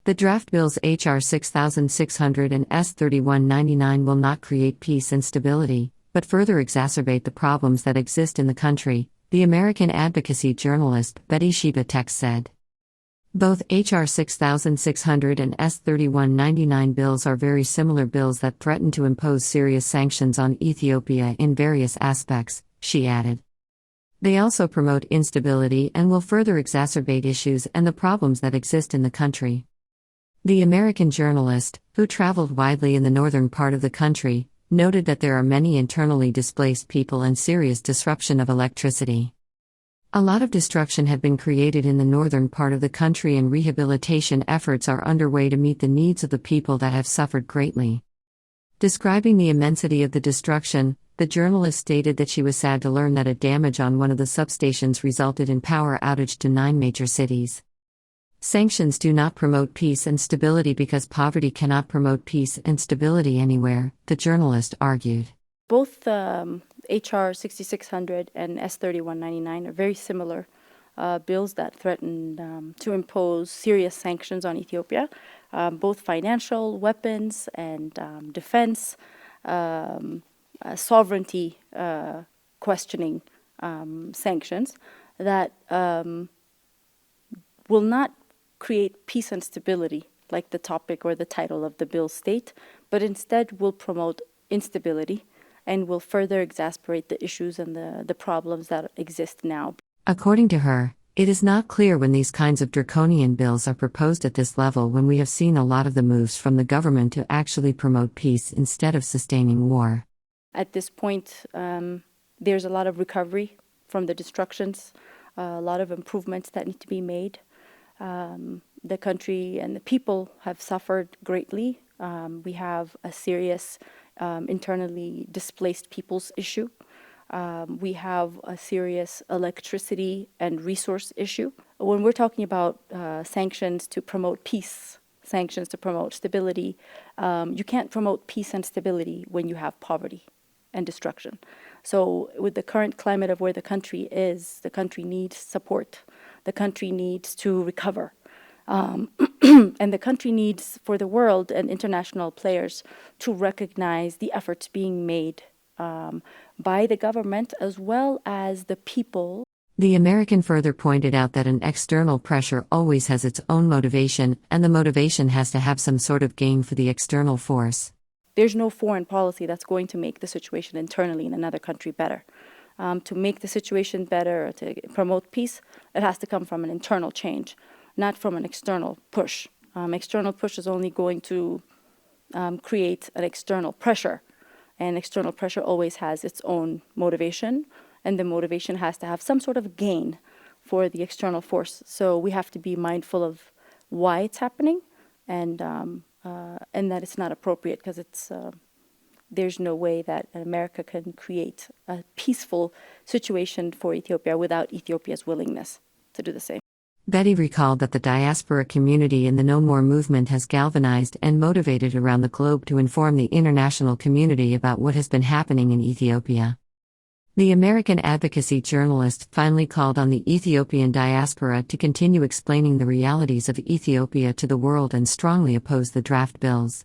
The draft bills H.R. 6600 and S3199 will not create peace and stability, but further exacerbate the problems that exist in the country, the American advocacy journalist Betty Sheba Tekeste said. Both H.R. 6600 and S3199 bills are very similar bills that threaten to impose serious sanctions on Ethiopia in various aspects, she added. They also promote instability and will further exacerbate issues and the problems that exist in the country. The American journalist, who traveled widely in the northern part of the country, noted that there are many internally displaced people and serious disruption of electricity. A lot of destruction had been created in the northern part of the country and rehabilitation efforts are underway to meet the needs of the people that have suffered greatly. Describing the immensity of the destruction, the journalist stated that she was sad to learn that a damage on one of the substations resulted in power outage to 9 major cities. Sanctions do not promote peace and stability because poverty cannot promote peace and stability anywhere, the journalist argued. Both H.R. 6600 and S3199 are very similar bills that threaten to impose serious sanctions on Ethiopia, both financial, weapons, and defense, sovereignty questioning sanctions that will not create peace and stability, like the topic or the title of the bill state, but instead will promote instability and will further exacerbate the issues and the problems that exist now. According to her, it is not clear when these kinds of draconian bills are proposed at this level when we have seen a lot of the moves from the government to actually promote peace instead of sustaining war. At this point, there's a lot of recovery from the destructions, a lot of improvements that need to be made. The country and the people have suffered greatly. We have a serious internally displaced people's issue. We have a serious electricity and resource issue. When we're talking about sanctions to promote peace, sanctions to promote stability, you can't promote peace and stability when you have poverty and destruction. So with the current climate of where the country is, the country needs support. The country needs to recover. And the country needs for the world and international players to recognize the efforts being made by the government as well as the people. The American further pointed out that an external pressure always has its own motivation, and the motivation has to have some sort of gain for the external force. There's no foreign policy that's going to make the situation internally in another country better. To make the situation better, or to promote peace, it has to come from an internal change, not from an external push. External push is only going to create an external pressure, and external pressure always has its own motivation, and the motivation has to have some sort of gain for the external force. So we have to be mindful of why it's happening, and that it's not appropriate because it's. There's no way that America can create a peaceful situation for Ethiopia without Ethiopia's willingness to do the same. Betty recalled that the diaspora community in the No More movement has galvanized and motivated around the globe to inform the international community about what has been happening in Ethiopia. The American advocacy journalist finally called on the Ethiopian diaspora to continue explaining the realities of Ethiopia to the world and strongly opposed the draft bills.